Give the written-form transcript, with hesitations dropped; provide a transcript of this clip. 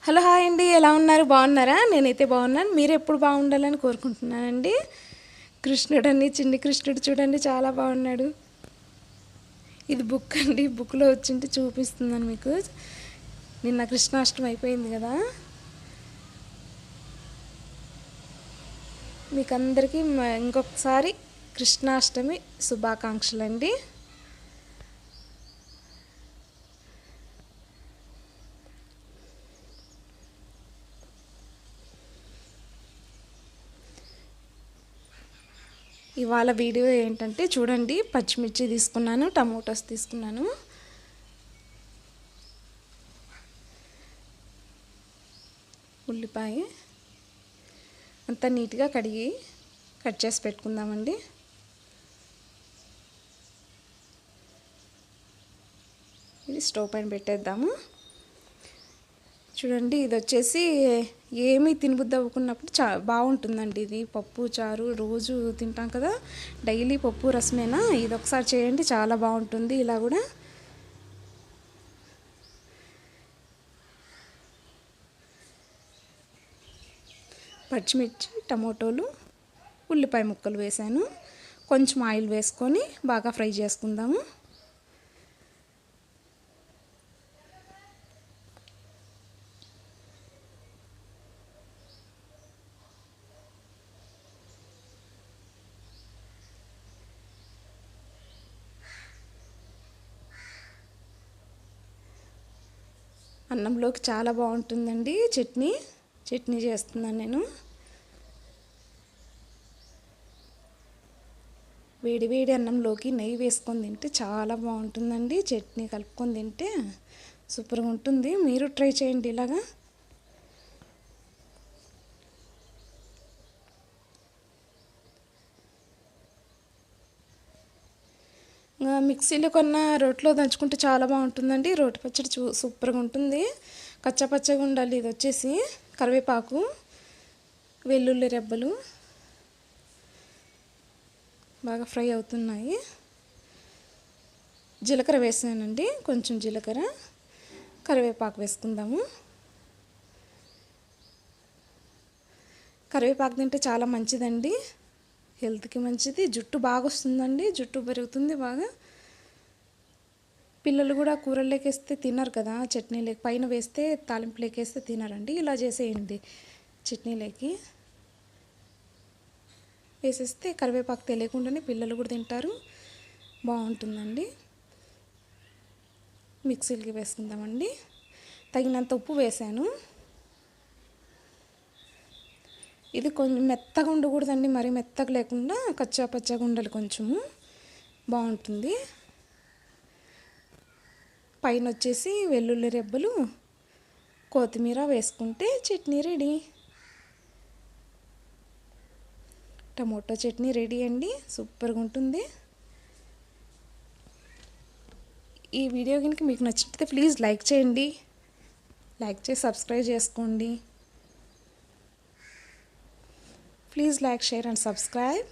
Hello hi అండి, ఎలా ఉన్నారు? బాగున్నారా? నేనైతే బాగున్నాను. మీరు ఎప్పుడు బాగుండాలని కోరుకుంటున్నానండి. కృష్ణుడు అండి, చిన్ని కృష్ణుడు చూడండి చాలా బాగున్నాడు. ఇది బుక్ అండి, బుక్లో వచ్చింటే చూపిస్తున్నాను మీకు. నిన్న కృష్ణాష్టమి అయిపోయింది కదా, మీకు అందరికీ ఇంకొకసారి కృష్ణాష్టమి శుభాకాంక్షలు అండి. ఇవాళ వీడియో ఏంటంటే చూడండి, పచ్చిమిర్చి తీసుకున్నాను, టమోటాస్ తీసుకున్నాను, ఉల్లిపాయ అంతా నీట్గా కడిగి కట్ చేసి పెట్టుకుందామండి. ఇది స్టవ్ పైన పెట్టేద్దాము. చూడండి, ఇది వచ్చేసి ఏమీ తినబుద్ధి అవ్వకున్నప్పుడు బాగుంటుందండి. ఇది పప్పు చారు రోజు తింటాం కదా, డైలీ పప్పు రసమేనా, ఇది ఒకసారి చేయండి చాలా బాగుంటుంది. ఇలా కూడా పచ్చిమిర్చి, టమోటోలు, ఉల్లిపాయ ముక్కలు వేసాను. కొంచెం ఆయిల్ వేసుకొని బాగా ఫ్రై చేసుకుందాము. అన్నంలోకి చాలా బాగుంటుందండి. చట్నీ చేస్తున్నాను నేను. వేడి వేడి అన్నంలోకి నెయ్యి వేసుకొని తింటే చాలా బాగుంటుందండి. చట్నీ కలుపుకొని తింటే సూపర్గా ఉంటుంది. మీరు ట్రై చేయండి ఇలాగా. మిక్సీలో కొన్న రోట్లో దంచుకుంటే చాలా బాగుంటుందండి. రోటి పచ్చడి సూపర్గా ఉంటుంది. కచ్చపచ్చగా ఉండాలి. ఇది వచ్చేసి కరివేపాకు, వెల్లుల్లి రెబ్బలు బాగా ఫ్రై అవుతున్నాయి. జీలకర్ర వేసానండి, కొంచెం జీలకర్ర, కరివేపాకు వేసుకుందాము. కరివేపాకు తింటే చాలా మంచిదండి, హెల్త్కి మంచిది. జుట్టు బాగా వస్తుందండి, జుట్టు పెరుగుతుంది బాగా. పిల్లలు కూడా కూరల్లోకి వేస్తే తినరు కదా, చట్నీలోకి పైన వేస్తే తాలింపులోకి వేస్తే తినరండి. ఇలా చేసేయండి, చట్నీలోకి వేసేస్తే కరివేపాకు తెలియకుండానే పిల్లలు కూడా తింటారు, బాగుంటుందండి. మిక్సీలకి వేసుకుందామండి. తగినంత ఉప్పు వేసాను. ఇది కొంచెం మెత్తగా ఉండకూడదండి, మరీ మెత్తగా లేకుండా కచ్చా పచ్చగా ఉండాలి, కొంచెము బాగుంటుంది. పైన వచ్చేసి వెల్లుల్లి రెబ్బలు, కొత్తిమీర వేసుకుంటే chutney ready. Tomato chutney ready అండి, సూపర్గా ఉంటుంది. ఈ వీడియో కనుక మీకు నచ్చితే ప్లీజ్ లైక్ చేయండి, లైక్ చేసి సబ్స్క్రైబ్ చేసుకోండి. Please like, share and subscribe.